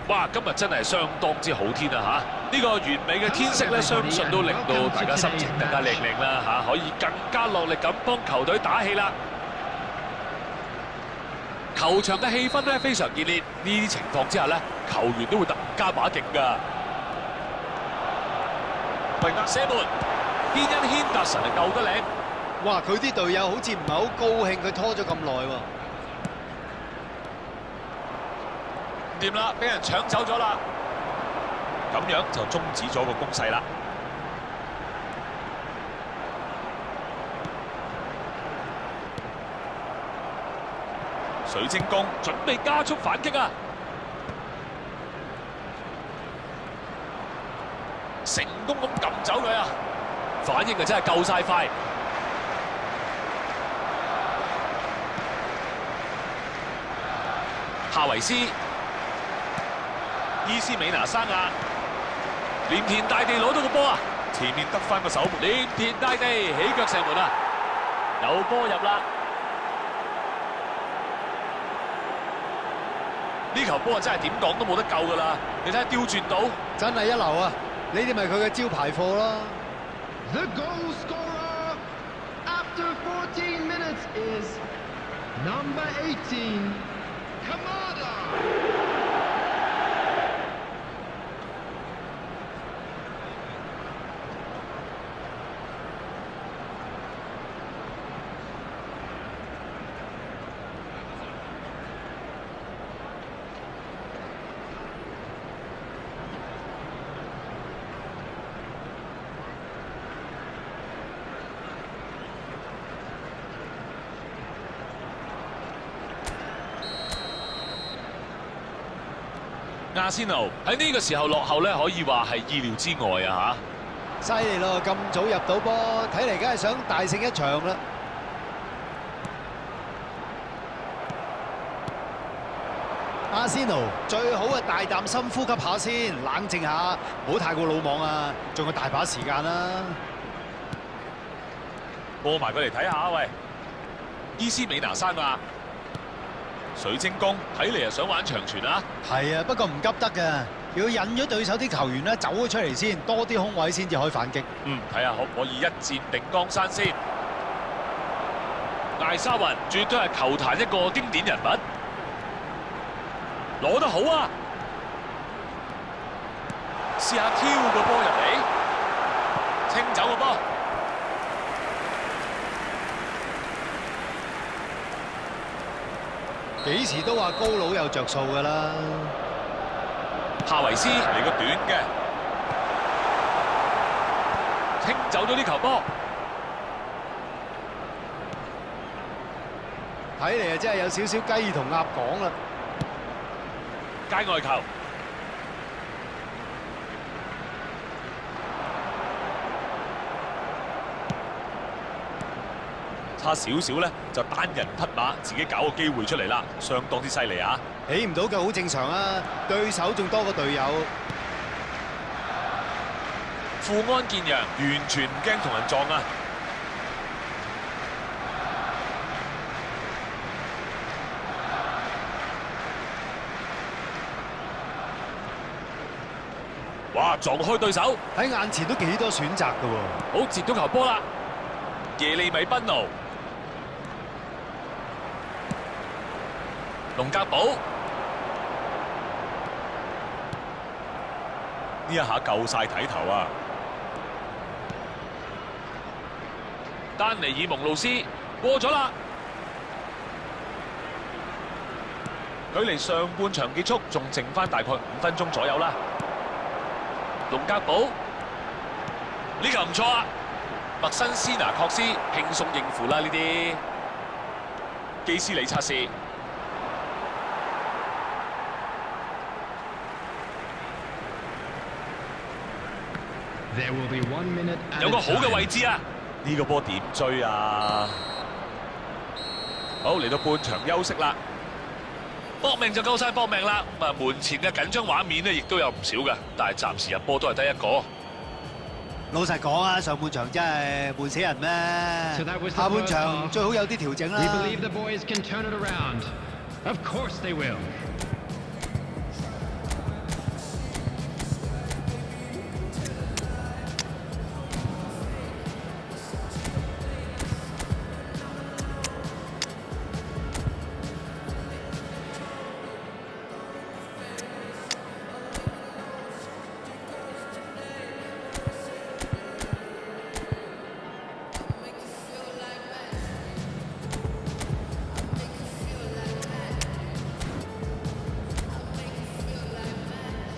哇！今日真係相當之好天啊嚇！呢個完美嘅天色咧，相信都令到大家心情更加靚靚啦嚇，可以更加落力咁幫球隊打氣啦。球場嘅氣氛咧非常熱烈，呢啲情況之下咧，球員都會特加把勁㗎。榮格射門，邊恩軒達臣係救得靚。哇！佢啲隊友好似唔係好高興，佢拖咗咁耐喎。唔掂啦，俾人搶走咗啦，咁樣就終止咗個攻勢啦。水晶宮準備加速反擊啊！成功咁撳走佢啊！反應啊真係夠晒快。夏維斯。伊斯美拿生亞，連田大地攞到個波啊！前面得翻個守門，連田大地起腳射門啊！有波入啦！呢球波啊真係點講都冇得救㗎啦！你睇下刁轉到，真係一流啊！呢啲咪佢嘅招牌貨咯。The goal scorer after 14 minutes is number 18, Kamada. 亞仙奴喺呢個時候落後咧，可以話係意料之外啊嚇！犀利咯，咁早入到波，睇嚟梗係想大勝一場啦。阿仙奴最好大啖深呼吸下先，冷靜下，唔好太過魯莽啊！仲有大把時間啦。播埋佢嚟睇下喂，伊斯美拿山亞。水晶宮睇嚟係想玩長傳啊！係啊，不過唔急得㗎，要引咗對手啲球員咧走咗出嚟先，多啲空位先至可以反擊。睇下可唔可以一戰定江山先。艾沙雲絕對係球壇一個經典人物，攞得好啊！試下挑個波入嚟，清走個波。幾時都話高佬有着數㗎啦。夏維斯嚟個短嘅，清走咗呢球波。睇嚟啊，真係有少少雞同鴨講啦。界外球，差少少咧就單人匹馬，自己搞個機會出嚟啦，相當之犀利啊！起唔到腳好正常啊，對手仲多過隊友。富安健洋完全唔驚同人撞啊！哇！撞開對手，喺眼前都幾多選擇㗎喎。好接到球波啦！耶利米賓奴、龍格堡呢一下夠晒睇頭啊！丹尼爾蒙路斯過咗啦，距離上半場結束仲剩翻大概5分鐘左右啦。龍格堡呢球唔錯啊！麥辛斯拿確斯輕鬆應付啦呢啲。基斯里察士有個好嘅位置啊！呢個波點追啊？好，嚟到半場休息啦，搏命就夠晒搏命啦。咁啊，門前嘅緊張畫面咧，亦都有唔少嘅，但係暫時入波都係得一個。老實講啊，上半場真係悶死人咩？下半場最好有啲調整啦。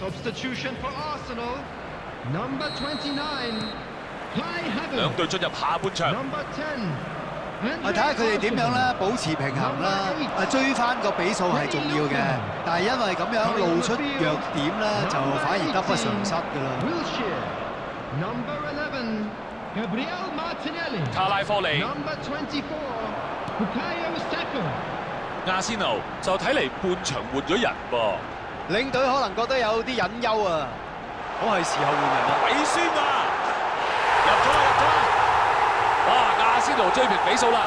Substitution for Arsenal. Number 29, Kai 兩 Havertz. 隊進入下半場。 Number 10. 睇下佢哋點樣咧保持平衡啦，追翻個比數係重要嘅，但係因為咁樣露出弱點咧，就反而得不償失㗎啦。 Wilshere. Number 11, Gabriel Martinelli. 卡拉科利、 Number 24, Bukayo Saka. 亞仙奴就睇嚟半場換咗人噃。領隊可能覺得有啲隱憂啊，好係時候換人啦。韋宣啊，入咗啦，入咗啦！哇，亞仙奴追平比數啦！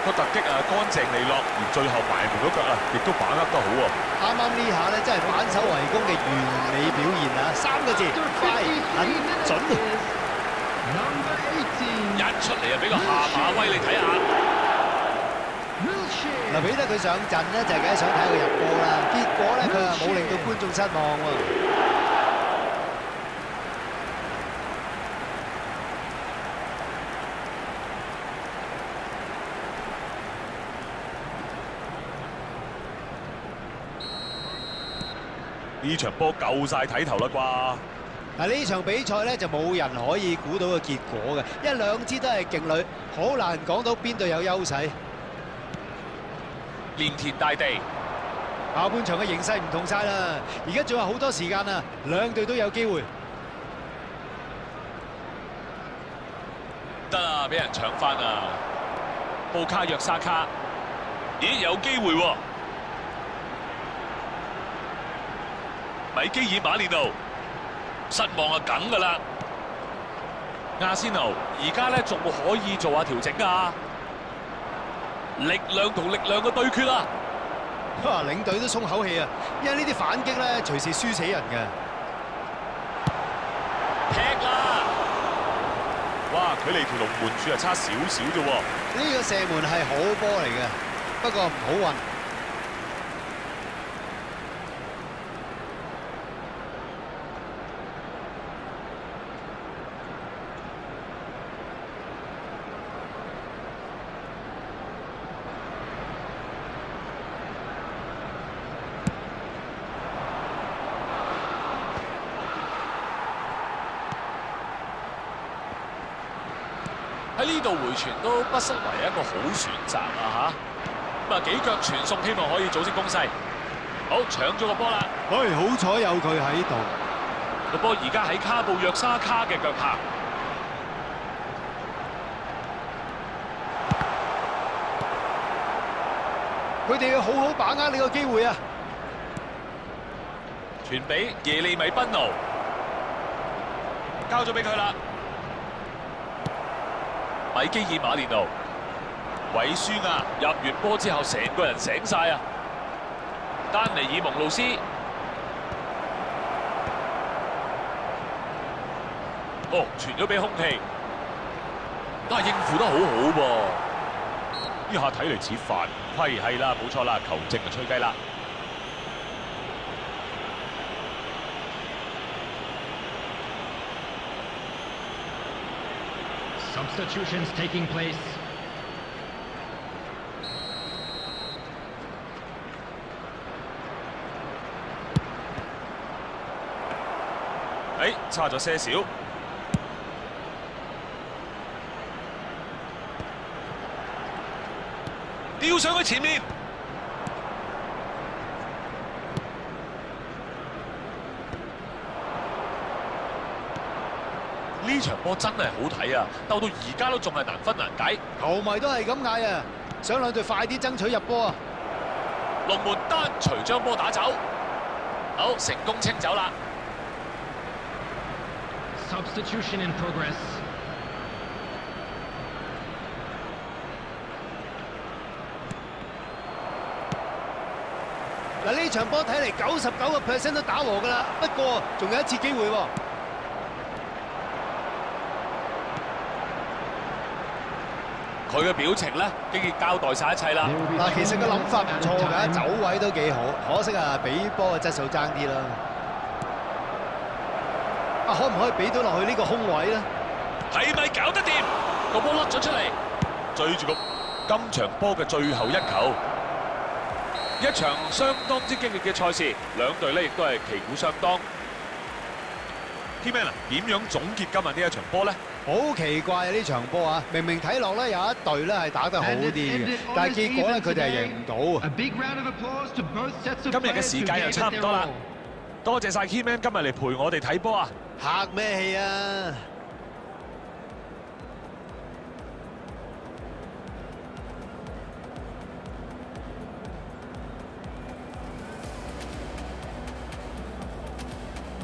個突擊啊，乾淨利落，而最後埋門嗰腳啊，亦都把握得好喎。啱啱呢下咧，真係反手圍攻嘅完美表現啊！3個字， After 快、 53 狠、 minutes 準。 is number 18, 一出嚟啊，俾個下馬威你睇下。 Wilshere. 嗱，俾得佢上陣咧，就係梗係想睇佢入波啦。結果咧，佢又冇令到觀眾失望喎。呢場波夠晒睇頭啦啩！嗱，呢場比賽咧就冇人可以估到個結果嘅，因為兩支都係勁旅，好難講到邊隊有優勢。連田大地，下半場嘅形勢唔同晒啦，而家仲有好多時間啊，兩隊都有機會。得啊，俾人搶翻啊！布卡約沙卡，咦有機會喎！米基爾馬連奴，失望啊梗㗎啦！亞仙奴而家咧仲可以做下調整㗎，力量同力量嘅對決啊！哇！領隊都鬆口氣啊，因為呢啲反擊咧隨時輸死人嘅。踢啦！哇，距離條龍門柱係差少少啫喎。呢個射門係好波嚟嘅，不過唔好運。喺呢度回傳都不失為一個好選擇啊嚇！咁啊幾腳傳送，希望可以組織攻勢。好，搶咗個波啦！好彩有佢喺度。個波而家喺卡布約沙卡嘅腳下。佢哋要好好把握呢個機會啊！傳俾耶利米賓奴，交咗俾佢啦。米基爾馬連奴、韋舒亞入完波之後，成個人醒晒啊！丹尼爾蒙路斯，哦，傳咗俾空氣，都係應付得好好噃。呢下睇嚟似犯規，係啦，冇錯啦，球證就吹雞啦。Substitutions taking place. 差咗些少。吊上去前面，呢場波真係好睇啊！鬥到而家都仲係難分難解。球迷都係咁嗌啊，想兩隊快啲爭取入波啊！龍門單隨將波打走，好成功清走啦。Substitution in progress. 嗱，呢場波睇嚟99% 都打和㗎啦，不過仲有一次機會喎。佢嘅表情咧，經已交代晒一切啦。嗱，其實個諗法唔錯㗎，走位都幾好，可惜啊，俾波嘅質素爭啲啦。啊，可唔可以俾到落去呢個空位咧？係咪搞得掂？個波甩咗出嚟，追住個今場波嘅最後一球。一場相當之激烈嘅賽事，兩隊咧亦都係旗鼓相當。Kman 啊，點樣總結今日呢一場波咧？好奇怪啊！呢場波啊，明明睇落咧有一隊咧係打得好啲嘅，但係結果咧佢哋係贏唔到啊！今日嘅時間又差唔多啦，多謝晒 Kman 今日嚟陪我哋睇波啊！客咩氣啊！